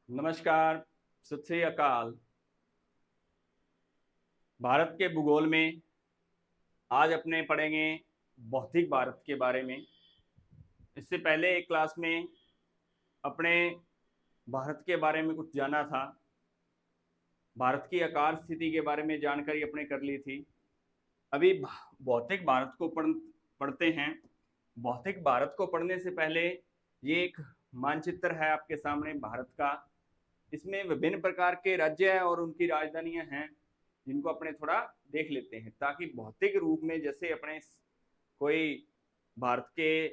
नमस्कार, सत श्री अकाल। भारत के भूगोल में आज अपने पढ़ेंगे भौतिक भारत के बारे में। इससे पहले एक क्लास में अपने भारत के बारे में कुछ जाना था। भारत की आकार स्थिति के बारे में जानकारी अपने कर ली थी। अभी भौतिक भारत को पढ़ते हैं। भौतिक भारत को पढ़ने से पहले ये एक मानचित्र है आपके सामने भारत का। इसमें विभिन्न प्रकार के राज्य हैं और उनकी राजधानियां हैं, जिनको अपने थोड़ा देख लेते हैं, ताकि भौतिक रूप में जैसे अपने कोई भारत के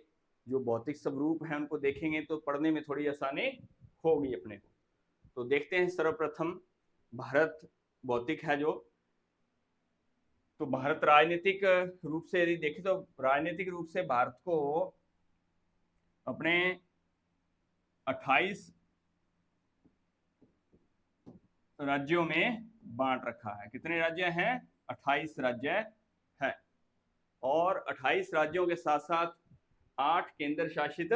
जो भौतिक स्वरूप हैं उनको देखेंगे तो पढ़ने में थोड़ी आसानी होगी अपने को। तो देखते हैं सर्वप्रथम भारत भौतिक है जो। तो भारत राजनीतिक रूप से यदि देखें तो राजनीतिक रूप से भारत को अपने 28 राज्यों में बांट रखा है। कितने राज्य हैं? 28 राज्य हैं। और 28 राज्यों के साथ साथ 8 केंद्र शासित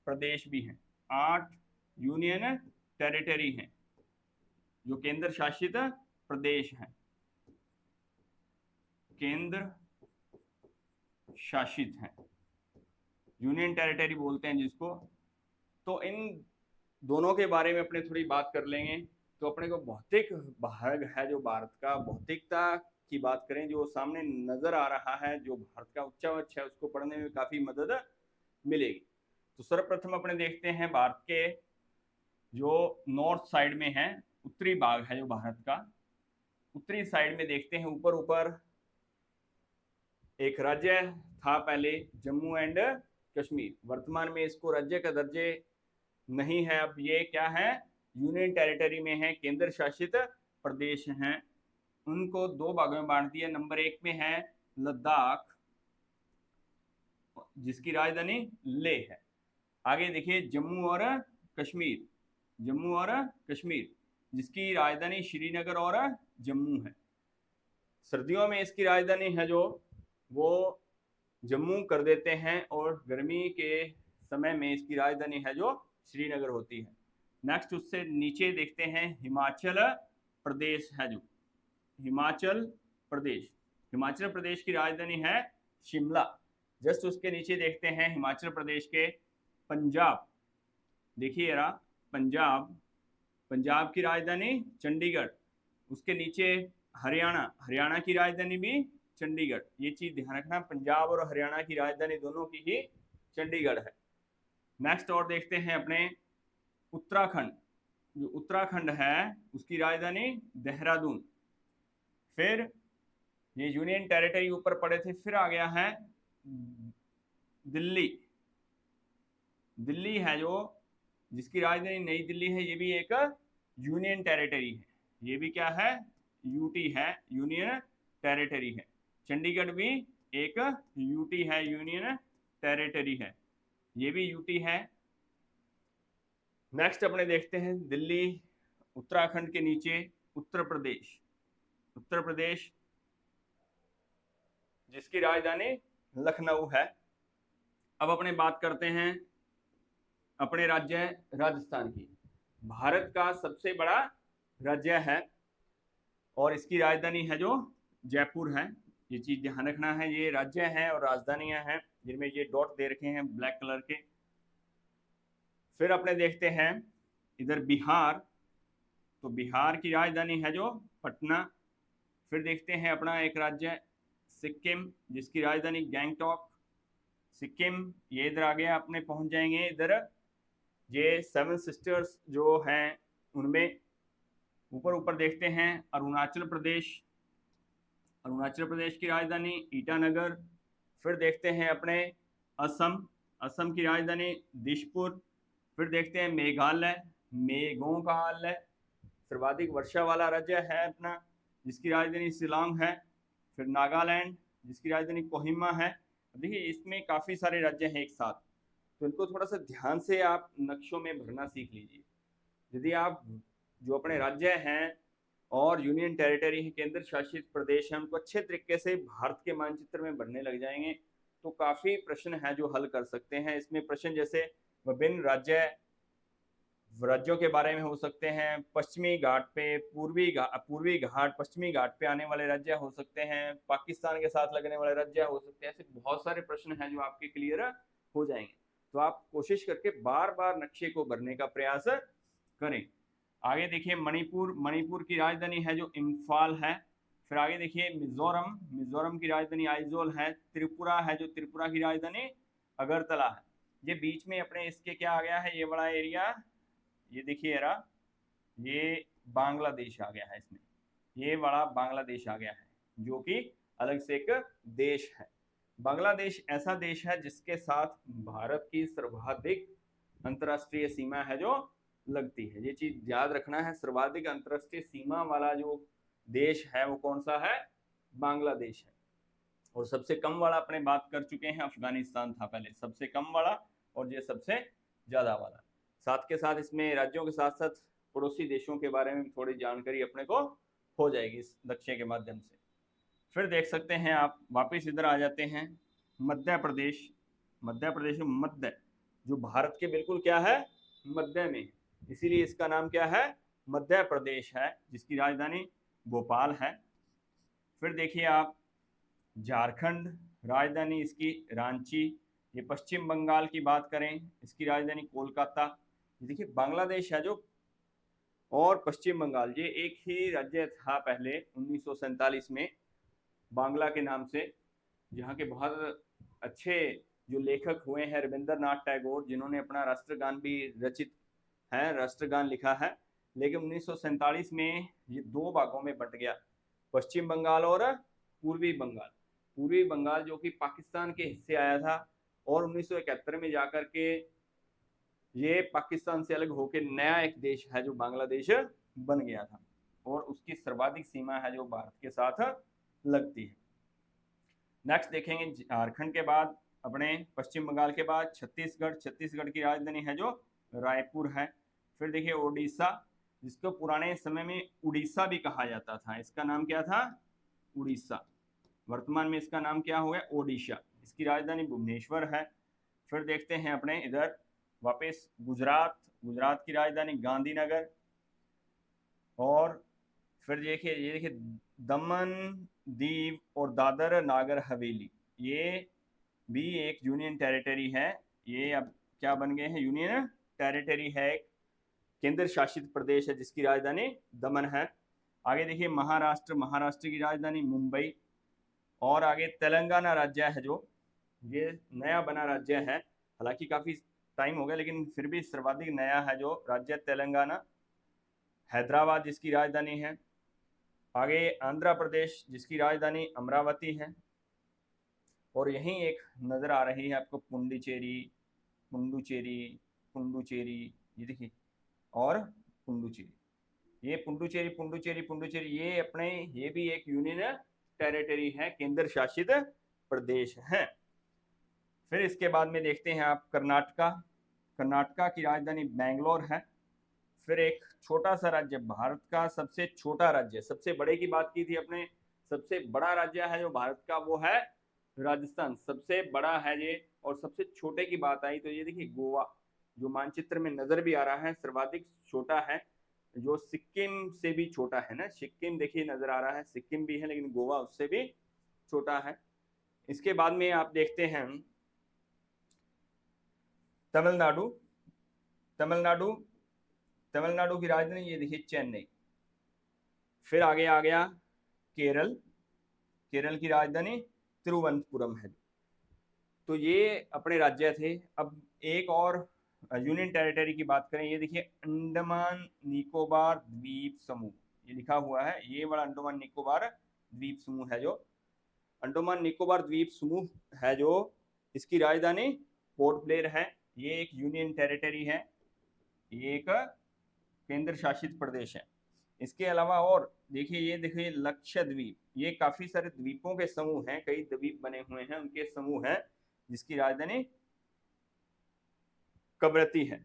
प्रदेश भी हैं। 8 यूनियन टेरिटरी हैं जो केंद्र शासित प्रदेश हैं, केंद्र शासित हैं, यूनियन टेरिटरी बोलते हैं जिसको। तो इन दोनों के बारे में अपने थोड़ी बात कर लेंगे। तो अपने को भौतिक भाग है जो भारत का, भौतिकता की बात करें जो सामने नजर आ रहा है, जो भारत का उच्चावच है, उसको पढ़ने में काफी मदद मिलेगी। तो सर्वप्रथम अपने देखते हैं भारत के जो नॉर्थ साइड में है, उत्तरी भाग है जो भारत का। उत्तरी साइड में देखते हैं ऊपर ऊपर एक राज्य था पहले, जम्मू एंड कश्मीर। वर्तमान में इसको राज्य का दर्जे नहीं है, अब ये क्या है? यूनियन टेरिटरी में है, केंद्र शासित प्रदेश हैं। उनको दो भागों में बांट दिया। नंबर 1 में है लद्दाख, जिसकी राजधानी लेह है। आगे देखिए जम्मू और कश्मीर, जम्मू और कश्मीर जिसकी राजधानी श्रीनगर और जम्मू है। सर्दियों में इसकी राजधानी है जो वो जम्मू कर देते हैं, और गर्मी के समय में इसकी राजधानी है जो श्रीनगर होती है। नेक्स्ट उससे नीचे देखते हैं हिमाचल प्रदेश है जो, हिमाचल प्रदेश, हिमाचल प्रदेश की राजधानी है शिमला। जस्ट उसके नीचे देखते हैं हिमाचल प्रदेश के पंजाब। देखिए जरा, पंजाब, पंजाब की राजधानी चंडीगढ़। उसके नीचे हरियाणा, हरियाणा की राजधानी भी चंडीगढ़। ये चीज ध्यान रखना, पंजाब और हरियाणा की राजधानी दोनों की ही चंडीगढ़ है। नेक्स्ट और देखते हैं अपने उत्तराखंड। जो उत्तराखंड है उसकी राजधानी देहरादून। फिर ये यूनियन टेरिटरी ऊपर पड़े थे, फिर आ गया है दिल्ली। दिल्ली है जो, जिसकी राजधानी नई दिल्ली है, ये भी एक यूनियन टेरिटरी है। ये भी क्या है? यूटी है, यूनियन टेरिटरी है। चंडीगढ़ भी एक यूटी है, यूनियन टेरिटरी है, ये भी यूटी है। नेक्स्ट अपने देखते हैं दिल्ली, उत्तराखंड के नीचे उत्तर प्रदेश, उत्तर प्रदेश जिसकी राजधानी लखनऊ है। अब अपने बात करते हैं अपने राज्य राजस्थान की। भारत का सबसे बड़ा राज्य है और इसकी राजधानी है जो जयपुर है। ये चीज ध्यान रखना है, ये राज्य है और राजधानियां हैं जिनमें ये डॉट दे रखे हैं ब्लैक कलर के। फिर अपने देखते हैं इधर बिहार, तो बिहार की राजधानी है जो पटना। फिर देखते हैं अपना एक राज्य सिक्किम, जिसकी राजधानी गैंगटॉक। सिक्किम ये इधर आ गया, अपने पहुंच जाएंगे इधर ये सेवन सिस्टर्स जो हैं उनमें। ऊपर ऊपर देखते हैं अरुणाचल प्रदेश, अरुणाचल प्रदेश की राजधानी ईटानगर। फिर देखते हैं अपने असम, असम की राजधानी दिसपुर। फिर देखते हैं मेघालय, मेघोंगालय सर्वाधिक वर्षा वाला राज्य है अपना, जिसकी राजधानी शिलांग है। फिर नागालैंड, जिसकी राजधानी कोहिमा है। देखिए इसमें काफ़ी सारे राज्य हैं एक साथ, तो इनको थोड़ा सा ध्यान से आप नक्शों में भरना सीख लीजिए। यदि आप जो अपने राज्य हैं और यूनियन टेरिटरी है, केंद्र शासित प्रदेश हैं, उनको अच्छे तरीके से भारत के मानचित्र में भरने लग जाएंगे तो काफ़ी प्रश्न हैं जो हल कर सकते हैं। इसमें प्रश्न जैसे विभिन्न राज्य राज्यों के बारे में हो सकते हैं, पश्चिमी घाट पे, पूर्वी घाट, पश्चिमी घाट पे आने वाले राज्य हो सकते हैं, पाकिस्तान के साथ लगने वाले राज्य हो सकते हैं। ऐसे बहुत सारे प्रश्न हैं जो आपके क्लियर हो जाएंगे। तो आप कोशिश करके बार बार नक्शे को भरने का प्रयास करें। आगे देखिए मणिपुर की राजधानी है जो इम्फाल है। फिर आगे देखिए मिजोरम की राजधानी आइजोल है। त्रिपुरा है जो त्रिपुरा की राजधानी अगरतला है। ये बीच में अपने इसके क्या आ गया है, ये बड़ा एरिया, ये देखिए ये बांग्लादेश आ गया है इसमें, ये बड़ा बांग्लादेश आ गया है जो कि अलग से एक देश है। बांग्लादेश ऐसा देश है जिसके साथ भारत की सर्वाधिक अंतरराष्ट्रीय सीमा है जो लगती है। ये चीज याद रखना है, सर्वाधिक अंतरराष्ट्रीय सीमा वाला जो देश है वो कौन सा है, बांग्लादेश है। और सबसे कम वाला अपने बात कर चुके हैं, अफगानिस्तान था पहले सबसे कम वाला, और ये सबसे ज्यादा वाला। साथ के साथ इसमें राज्यों के साथ साथ पड़ोसी देशों के बारे में थोड़ी जानकारी अपने को हो जाएगी इस नक्शे के माध्यम से। फिर देख सकते हैं आप, वापस इधर आ जाते हैं, मध्य प्रदेश में मध्य, जो भारत के बिल्कुल क्या है, मध्य में, इसीलिए इसका नाम क्या है, मध्य प्रदेश है, जिसकी राजधानी भोपाल है। फिर देखिए आप झारखंड, राजधानी इसकी रांची। ये पश्चिम बंगाल की बात करें, इसकी राजधानी कोलकाता। देखिए बांग्लादेश है जो और पश्चिम बंगाल, ये एक ही राज्य था पहले 1947 में बांग्ला के नाम से, जहाँ के बहुत अच्छे जो लेखक हुए हैं रविंद्रनाथ टैगोर, जिन्होंने अपना राष्ट्रगान भी रचित है, राष्ट्रगान लिखा है। लेकिन 1947 में ये दो भागों में बंट गया, पश्चिम बंगाल और पूर्वी बंगाल। पूर्वी बंगाल जो कि पाकिस्तान के हिस्से आया था, और 1971 में जाकर के ये पाकिस्तान से अलग होकर नया एक देश है जो बांग्लादेश बन गया था, और उसकी सर्वाधिक सीमा है जो भारत के साथ लगती है। नेक्स्ट देखेंगे झारखंड के बाद, अपने पश्चिम बंगाल के बाद छत्तीसगढ़ की राजधानी है जो रायपुर है। फिर देखिए ओडिशा, जिसको पुराने समय में उड़ीसा भी कहा जाता था, इसका नाम क्या था, उड़ीसा। वर्तमान में इसका नाम क्या हो गया, ओडिशा। इसकी राजधानी भुवनेश्वर है। फिर देखते हैं अपने इधर वापस गुजरात की राजधानी गांधीनगर। और फिर देखिए ये देखिए दमन दीव और दादर नागर हवेली, ये भी एक यूनियन टेरिटरी है। ये अब क्या बन गए हैं, यूनियन टेरिटरी है, केंद्र शासित प्रदेश है, जिसकी राजधानी दमन है। आगे देखिए महाराष्ट्र की राजधानी मुंबई। और आगे तेलंगाना राज्य है जो ये नया बना राज्य है, हालांकि काफी टाइम हो गया लेकिन फिर भी सर्वाधिक नया है जो राज्य तेलंगाना। हैदराबाद जिसकी राजधानी है। आगे आंध्र प्रदेश जिसकी राजधानी अमरावती है। और यहीं एक नजर आ रही है आपको पुंडुचेरी, ये देखिए, और पुंडुचेरी, ये पुंडुचेरी ये अपने, ये भी एक यूनियन टेरिटरी है, केंद्र शासित प्रदेश है। फिर इसके बाद में देखते हैं आप कर्नाटका की राजधानी बेंगलोर है। फिर एक छोटा सा राज्य, भारत का सबसे छोटा राज्य, सबसे बड़े की बात की थी अपने, सबसे बड़ा राज्य है जो भारत का वो है राजस्थान, सबसे बड़ा है ये। और सबसे छोटे की बात आई तो ये देखिए गोवा, जो मानचित्र में नजर भी आ रहा है, सर्वाधिक छोटा है, जो सिक्किम से भी छोटा है ना, सिक्किम देखिए नजर आ रहा है, सिक्किम भी है लेकिन गोवा उससे भी छोटा है। इसके बाद में आप देखते हैं तमिलनाडु की राजधानी ये देखिए चेन्नई। फिर आगे आ गया केरल की राजधानी तिरुवनंतपुरम है। तो ये अपने राज्य थे। अब एक और यूनियन टेरिटरी की बात करें, ये देखिए अंडमान निकोबार द्वीप समूह, ये लिखा हुआ है, ये बड़ा अंडमान निकोबार द्वीप समूह है, जो अंडमान निकोबार द्वीप समूह है, जो इसकी राजधानी पोर्ट ब्लेयर है। ये एक यूनियन टेरिटरी है, ये एक केंद्र शासित प्रदेश है। इसके अलावा और देखिए, ये देखिए लक्षद्वीप, ये काफी सारे द्वीपों के समूह हैं, कई द्वीप बने हुए हैं, उनके समूह है, जिसकी राजधानी कवरत्ती है।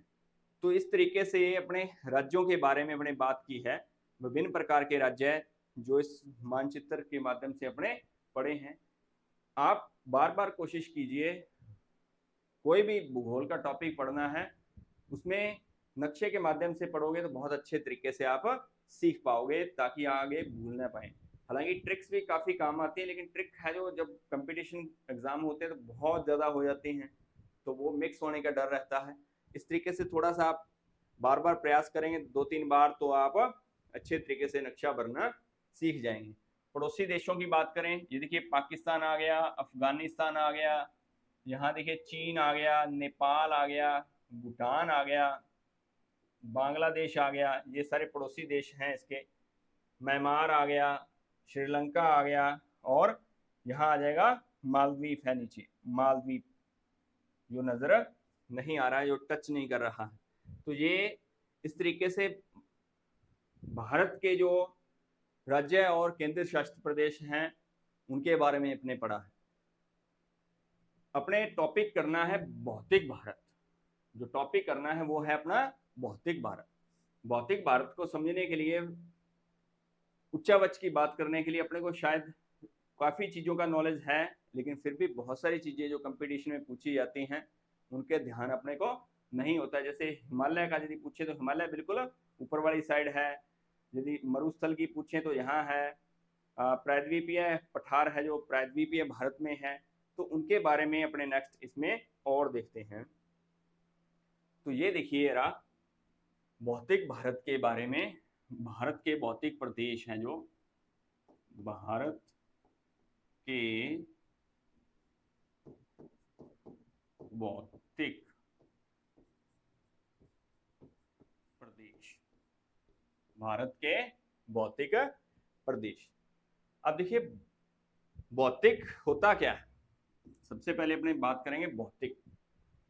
तो इस तरीके से अपने राज्यों के बारे में अपने बात की है, विभिन्न प्रकार के राज्य जो इस मानचित्र के माध्यम से अपने पढ़े हैं। आप बार बार कोशिश कीजिए, कोई भी भूगोल का टॉपिक पढ़ना है उसमें नक्शे के माध्यम से पढ़ोगे तो बहुत अच्छे तरीके से आप सीख पाओगे, ताकि आगे भूल ना पाए। हालांकि ट्रिक्स भी काफ़ी काम आती है, लेकिन ट्रिक है जो जब कंपटीशन एग्जाम होते हैं तो बहुत ज़्यादा हो जाती हैं, तो वो मिक्स होने का डर रहता है। इस तरीके से थोड़ा सा आप बार बार प्रयास करेंगे 2-3 बार, तो आप अच्छे तरीके से नक्शा भरना सीख जाएंगे। पड़ोसी देशों की बात करें, ये देखिए पाकिस्तान आ गया, अफगानिस्तान आ गया, यहाँ देखिए चीन आ गया, नेपाल आ गया, भूटान आ गया, बांग्लादेश आ गया, ये सारे पड़ोसी देश हैं इसके। म्यांमार आ गया, श्रीलंका आ गया, और यहाँ आ जाएगा मालदीव है नीचे, मालदीव जो नजर नहीं आ रहा है, जो टच नहीं कर रहा है। तो ये इस तरीके से भारत के जो राज्य और केंद्र शासित प्रदेश हैं उनके बारे में अपने पढ़ा है। अपने टॉपिक करना है भौतिक भारत। जो टॉपिक करना है वो है अपना भौतिक भारत। भौतिक भारत को समझने के लिए, उच्चावच की बात करने के लिए अपने को शायद काफ़ी चीज़ों का नॉलेज है, लेकिन फिर भी बहुत सारी चीज़ें जो कंपटीशन में पूछी जाती हैं उनके ध्यान अपने को नहीं होता। जैसे हिमालय का यदि पूछे तो हिमालय बिल्कुल ऊपर वाली साइड है। यदि मरुस्थल की पूछें तो यहाँ है। प्रायद्वीपीय पठार है जो प्रायद्वीपीय भारत में है, तो उनके बारे में अपने नेक्स्ट इसमें और देखते हैं। तो ये देखिए रहा भौतिक भारत के बारे में। भारत के भौतिक प्रदेश हैं जो भारत के भौतिक प्रदेश, भारत के भौतिक प्रदेश। अब देखिए भौतिक होता क्या है, सबसे पहले अपने बात करेंगे भौतिक।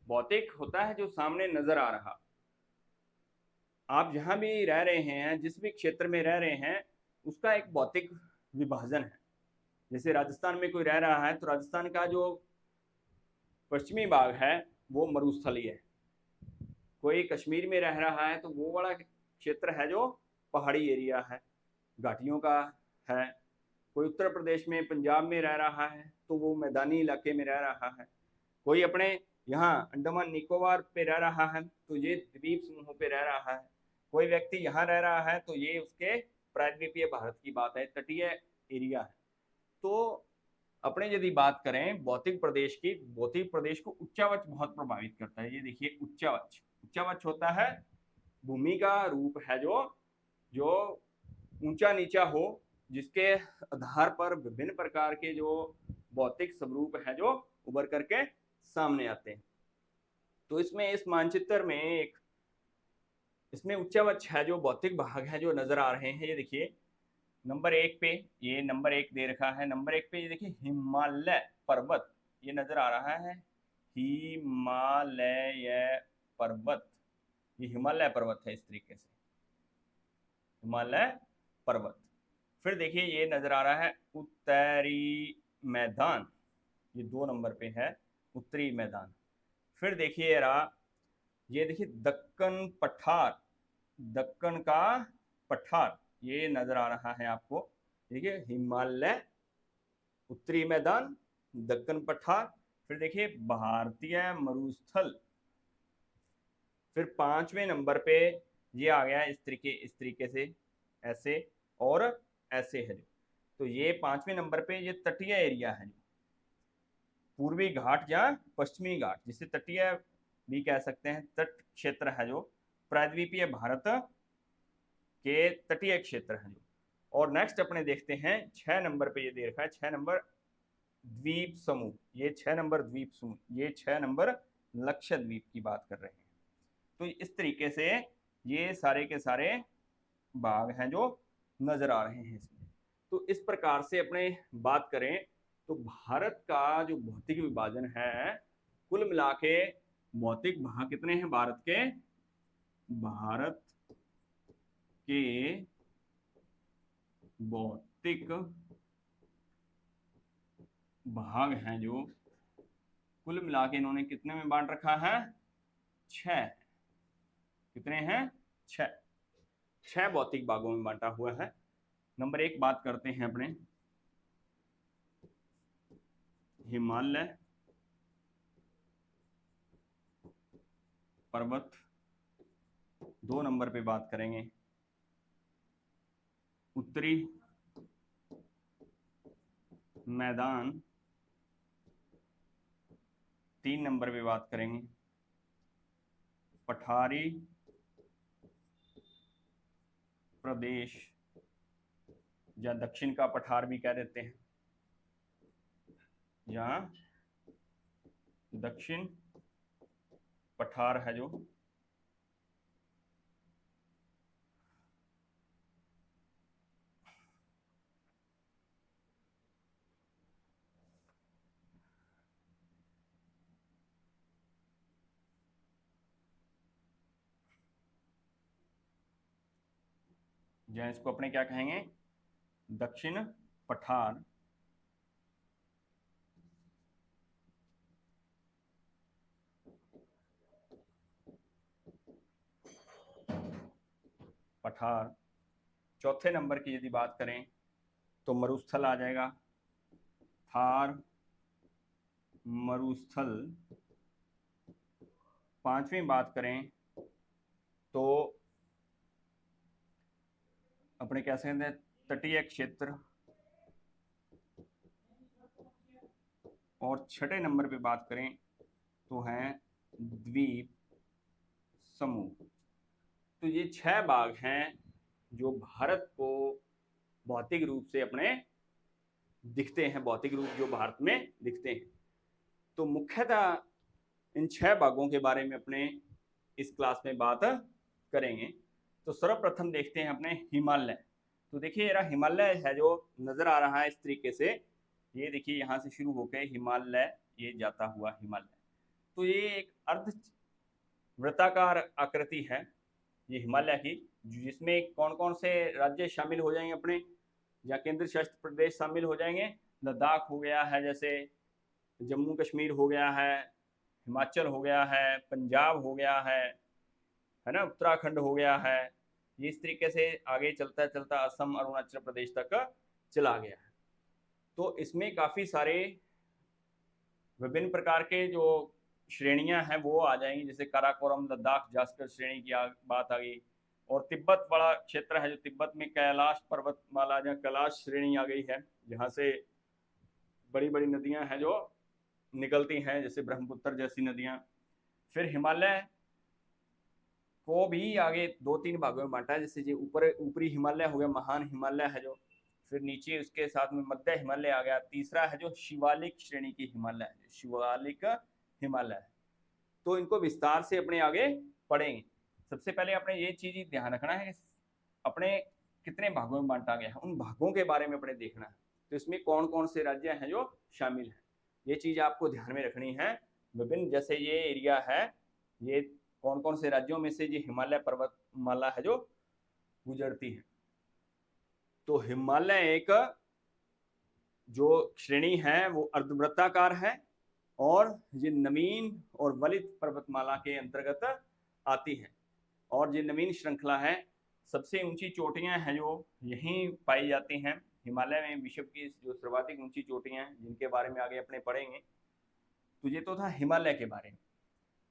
भौतिक होता है जो सामने नजर आ रहा। आप जहां भी रह रहे हैं, जिस भी क्षेत्र में रह रहे हैं, उसका एक भौतिक विभाजन है। जैसे राजस्थान में कोई रह रहा है तो राजस्थान का जो पश्चिमी भाग है वो मरुस्थलीय है। कोई कश्मीर में रह रहा है तो वो वाला क्षेत्र है जो पहाड़ी एरिया है, घाटियों का है। कोई उत्तर प्रदेश में पंजाब में रह रहा है तो वो मैदानी इलाके में रह रहा है। कोई अपने यहाँ अंडमान निकोबार पे रह रहा है तो ये द्वीप समूह पे रह रहा है। कोई व्यक्ति यहाँ रह रहा है तो ये उसके प्रायद्वीपीय भारत की बात है, तटीय एरिया है। तो अपने यदि बात करें भौतिक प्रदेश की, भौतिक प्रदेश को उच्चावच बहुत प्रभावित करता है। ये देखिए उच्चावच, उच्चावच होता है भूमि का रूप है जो जो ऊंचा नीचा हो, जिसके आधार पर विभिन्न प्रकार के जो भौतिक स्वरूप है जो उभर करके सामने आते हैं। तो इसमें इस मानचित्र में एक इसमें उच्चावच है जो भौतिक भाग है जो नजर आ रहे हैं। ये देखिए नंबर 1 पे, ये नंबर 1 दे रखा है। नंबर 1 पे ये देखिए हिमालय पर्वत ये नजर आ रहा है, हिमालय पर्वत। ये हिमालय पर्वत है, इस तरीके से हिमालय पर्वत। फिर देखिए ये नजर आ रहा है उत्तरी मैदान, ये 2 नंबर पे है उत्तरी मैदान। फिर देखिए रहा, ये देखिए दक्कन पठार, दक्कन का पठार ये नजर आ रहा है आपको। देखिए हिमालय, उत्तरी मैदान, दक्कन पठार। फिर देखिए भारतीय मरुस्थल। फिर 5वें नंबर पे ये आ गया इस तरीके से, ऐसे और ऐसे है। तो ये 5वें नंबर पे ये तटीय एरिया है, पूर्वी घाट या पश्चिमी घाट, जिसे तटीय भी कह सकते हैं, तट क्षेत्र है जो प्रायद्वीपीय भारत के तटीय क्षेत्र है जो। और नेक्स्ट अपने देखते हैं 6 नंबर पे ये दे रखा है, 6 नंबर द्वीप समूह। ये 6 नंबर द्वीप समूह, ये 6 नंबर लक्षद्वीप की बात कर रहे हैं। तो इस तरीके से ये सारे के सारे भाग हैं जो नजर आ रहे हैं इसमें। तो इस प्रकार से अपने बात करें तो भारत का जो भौतिक विभाजन है, कुल मिला के भौतिक भाग कितने हैं भारत के? भारत के भौतिक भाग हैं जो कुल मिला के इन्होंने कितने में बांट रखा है? 6। कितने हैं? 6 भौतिक भागों में बांटा हुआ है। नंबर 1 बात करते हैं अपने हिमालय पर्वत 2 नंबर पे बात करेंगे उत्तरी मैदान, 3 नंबर पे बात करेंगे पठारी प्रदेश, या दक्षिण का पठार भी कह देते हैं, यहाँ दक्षिण पठार है जो जहाँ इसको अपने क्या कहेंगे, दक्षिण पठार, पठार। चौथे नंबर की यदि बात करें तो मरुस्थल आ जाएगा, थार मरुस्थल। पांचवी बात करें तो अपने क्या कहते हैं, तटीय क्षेत्र। और छठे नंबर पे बात करें तो है द्वीप समूह। तो ये 6 भाग हैं जो भारत को भौतिक रूप से अपने दिखते हैं, भौतिक रूप जो भारत में दिखते हैं। तो मुख्यतः इन 6 भागों के बारे में अपने इस क्लास में बात करेंगे। तो सर्वप्रथम देखते हैं अपने हिमालय। तो देखिए ये हिमालय है जो नजर आ रहा है इस तरीके से, ये देखिए यहाँ से शुरू होकर हिमालय ये जाता हुआ हिमालय। तो ये एक अर्ध वृत्ताकार आकृति है ये हिमालय की, जिसमें कौन कौन से राज्य शामिल हो जाएंगे अपने, या केंद्र शासित प्रदेश शामिल हो जाएंगे। लद्दाख हो गया है, जैसे जम्मू कश्मीर हो गया है, हिमाचल हो गया है, पंजाब हो गया है ना, उत्तराखंड हो गया है। ये इस तरीके से आगे चलता चलता असम अरुणाचल प्रदेश तक चला गया है। तो इसमें काफ़ी सारे विभिन्न प्रकार के जो श्रेणियां हैं वो आ जाएंगी, जैसे काराकोरम लद्दाख जास्कर श्रेणी की बात आ गई। और तिब्बत बड़ा क्षेत्र है, जो तिब्बत में कैलाश पर्वतमाला या कैलाश श्रेणी आ गई है, जहाँ से बड़ी बड़ी नदियां हैं जो निकलती हैं, जैसे ब्रह्मपुत्र जैसी नदियां। फिर हिमालय को भी आगे 2-3 भागों में बांटा है, जैसे ये ऊपरी हिमालय हो गया, महान हिमालय है जो। फिर नीचे उसके साथ में मध्य हिमालय आ गया। तीसरा है जो शिवालिक श्रेणी की हिमालय है, शिवालिक हिमालय है। तो इनको विस्तार से अपने आगे पढ़ेंगे। सबसे पहले अपने ये चीज ध्यान रखना है कि अपने कितने भागों में बांटा गया है, उन भागों के बारे में अपने देखना है। तो इसमें कौन कौन से राज्य हैं जो शामिल हैं, ये चीज आपको ध्यान में रखनी है। विभिन्न जैसे ये एरिया है, ये कौन कौन से राज्यों में से ये हिमालय पर्वतमाला है जो गुजरती है। तो हिमालय एक जो श्रेणी है वो अर्धवृत्ताकार है, और ये नवीन और वलित पर्वतमाला के अंतर्गत आती है। और ये नवीन श्रृंखला है, सबसे ऊंची चोटियां हैं जो यहीं पाई जाती हैं हिमालय में। विश्व की जो सर्वाधिक ऊंची चोटियां हैं जिनके बारे में आगे अपने पढ़ेंगे। तो ये तो था हिमालय के बारे में।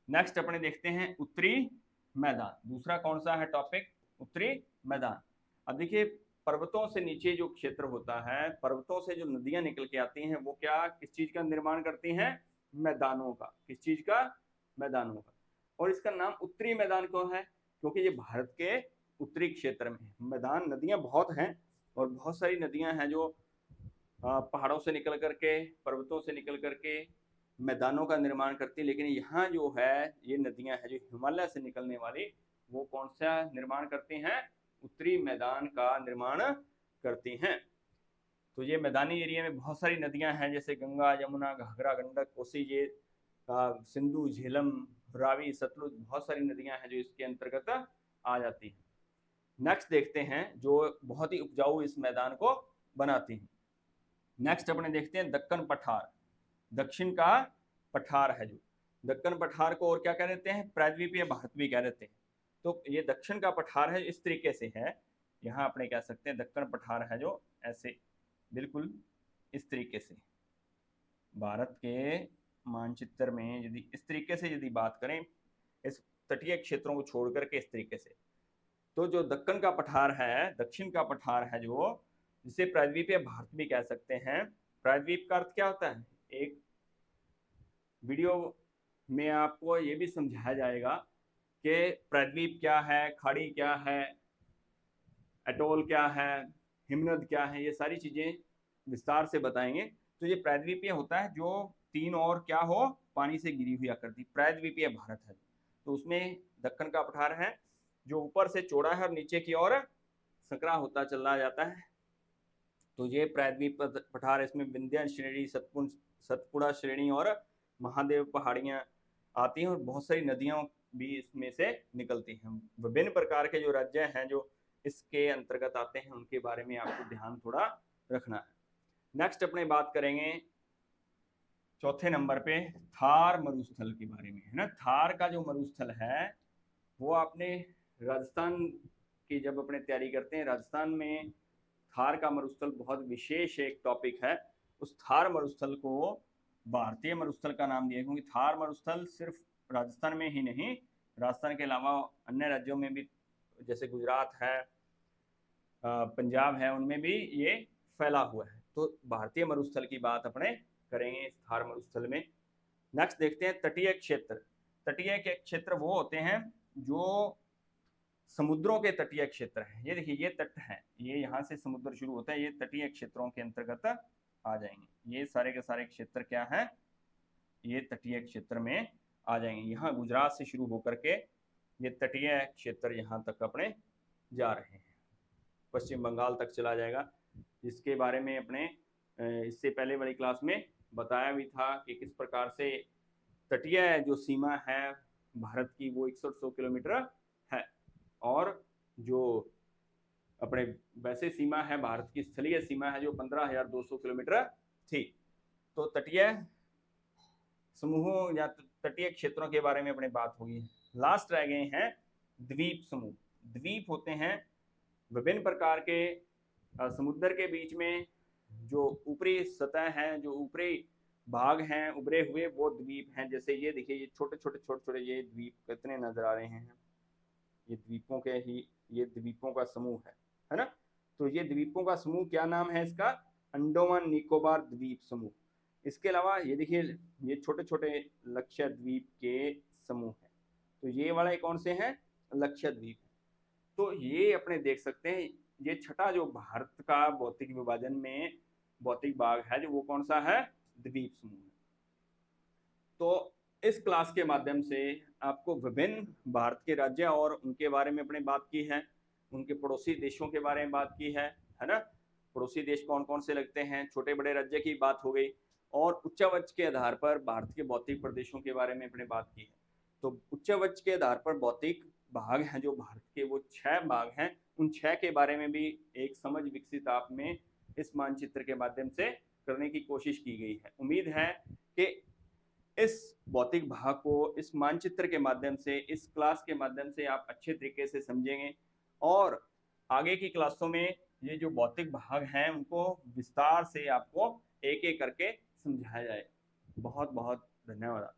नेक्स्ट अपने देखते हैं उत्तरी मैदान। दूसरा कौन सा है टॉपिक, उत्तरी मैदान। अब देखिए पर्वतों से नीचे जो क्षेत्र होता है, पर्वतों से जो नदियां निकल के आती हैं, वो क्या किस चीज का निर्माण करती हैं, मैदानों का। किस चीज का, मैदानों का। और इसका नाम उत्तरी मैदान क्यों है, क्योंकि ये भारत के उत्तरी क्षेत्र में मैदान, नदियां बहुत हैं और बहुत सारी नदियां हैं जो पहाड़ों से निकल करके, पर्वतों से निकल करके मैदानों का निर्माण करती है। लेकिन यहाँ जो है ये नदियां हैं जो हिमालय से निकलने वाली, वो कौन सा निर्माण करती हैं, उत्तरी मैदान का निर्माण करती हैं। तो ये मैदानी एरिया में बहुत सारी नदियां हैं, जैसे गंगा, यमुना, घाघरा, गंडक, कोसी, ये सिंधु, झेलम, रावी, सतलुज, बहुत सारी नदियां हैं जो इसके अंतर्गत आ जाती हैं। नेक्स्ट देखते हैं जो बहुत ही उपजाऊ इस मैदान को बनाती हैं। नेक्स्ट अपने देखते हैं दक्कन पठार। दक्षिण का पठार है जो, दक्कन पठार को और क्या कह देते हैं, प्रायद्वीपीय भारत भी कह देते हैं। तो ये दक्षिण का पठार है, इस तरीके से है। यहाँ अपने कह सकते हैं दक्कन पठार है जो ऐसे बिल्कुल इस तरीके से भारत के मानचित्र में यदि इस तरीके से यदि बात करें, इस तटीय क्षेत्रों को छोड़ करके इस तरीके से। तो जो दक्कन का पठार है, दक्षिण का पठार है, जो जिसे प्रायद्वीपीय भारत भी कह सकते हैं। प्रायद्वीप का अर्थ क्या होता है? एक वीडियो में आपको ये भी समझाया जाएगा कि प्रायद्वीप क्या है, खाड़ी क्या है, एटोल क्या है, हिमनद क्या है, ये सारी चीजें विस्तार से बताएंगे। तो ये प्रायद्वीपीय होता है जो तीन और क्या हो, पानी से घिरी हुई आकृति, प्रायद्वीपीय भारत है। तो उसमें दक्कन का पठार है जो ऊपर से चौड़ा है और नीचे की ओर संकरा होता चला जाता है। तो ये प्रायद्वीप पठार, इसमें विंध्य श्रेणी, सतपुड़ा श्रेणी और महादेव पहाड़ियां आती हैं और बहुत सारी नदियां भी इसमें से निकलती हैं। विभिन्न प्रकार के जो राज्य हैं जो इसके अंतर्गत आते हैं उनके बारे में आपको ध्यान थोड़ा रखना है। नेक्स्ट अपने बात करेंगे चौथे नंबर पे थार मरुस्थल के बारे में, है ना। थार का जो मरुस्थल है वो आपने राजस्थान की जब अपने तैयारी करते हैं, राजस्थान में थार का मरुस्थल बहुत विशेष एक टॉपिक है। उस थार मरुस्थल को भारतीय मरुस्थल का नाम दिया, क्योंकि थार मरुस्थल सिर्फ राजस्थान में ही नहीं, राजस्थान के अलावा अन्य राज्यों में भी, जैसे गुजरात है, पंजाब है, उनमें भी ये फैला हुआ है। तो भारतीय मरुस्थल की बात अपने करेंगे इस थार मरुस्थल में। नेक्स्ट देखते हैं तटीय क्षेत्र। तटीय के क्षेत्र वो होते हैं जो समुद्रों के तटीय क्षेत्र हैं। ये देखिए, ये तट है, ये यहाँ से समुद्र शुरू होता है, ये तटीय क्षेत्रों के अंतर्गत आ जाएंगे। ये सारे के सारे क्षेत्र क्या है, ये तटीय क्षेत्र में आ जाएंगे। यहाँ गुजरात से शुरू होकर के ये तटीय क्षेत्र यहाँ तक अपने जा रहे हैं, पश्चिम बंगाल तक चला जाएगा, जिसके बारे में अपने इससे पहले वाली क्लास में बताया भी था कि किस प्रकार से तटीय जो सीमा है भारत की वो 6100 किलोमीटर है, और जो अपने वैसे सीमा है भारत की स्थलीय सीमा है जो 15,200 किलोमीटर थी। तो तटीय समूहों या तटीय क्षेत्रों के बारे में अपने बात होगी। लास्ट रह गए हैं द्वीप समूह। द्वीप होते हैं विभिन्न प्रकार के समुद्र के बीच में जो ऊपरी सतह है, जो ऊपरी भाग हैं उभरे हुए, वो द्वीप हैं। जैसे ये देखिए, ये छोटे छोटे ये द्वीप कितने नजर आ रहे हैं, ये द्वीपों के ही, ये द्वीपों का समूह है ना। तो ये द्वीपों का समूह क्या नाम है इसका? अंडमान निकोबार द्वीप समूह। इसके अलावा ये देखिए, ये छोटे छोटे लक्षद्वीप के समूह है। तो ये वाले कौन से हैं? लक्षद्वीप। तो ये अपने देख सकते हैं, ये छठा जो भारत का भौतिक विभाजन में भौतिक भाग है जो वो कौन सा है? द्वीप समूह। तो इस क्लास के माध्यम से आपको विभिन्न भारत के राज्य और उनके बारे में अपने बात की है, उनके पड़ोसी देशों के बारे में बात की है ना। पड़ोसी देश कौन कौन से लगते हैं, छोटे बड़े राज्य की बात हो गई, और उच्चावच के आधार पर भारत के भौतिक प्रदेशों के बारे में अपने बात की है। तो उच्चावच के आधार पर भौतिक भाग हैं जो भारत के, वो 6 भाग हैं। उन 6 के बारे में भी एक समझ विकसित आप में इस मानचित्र के माध्यम से करने की कोशिश की गई है। उम्मीद है कि इस भौतिक भाग को इस मानचित्र के माध्यम से, इस क्लास के माध्यम से आप अच्छे तरीके से समझेंगे, और आगे की क्लासों में ये जो भौतिक भाग हैं उनको विस्तार से आपको एक एक करके समझाया जाए। बहुत बहुत धन्यवाद।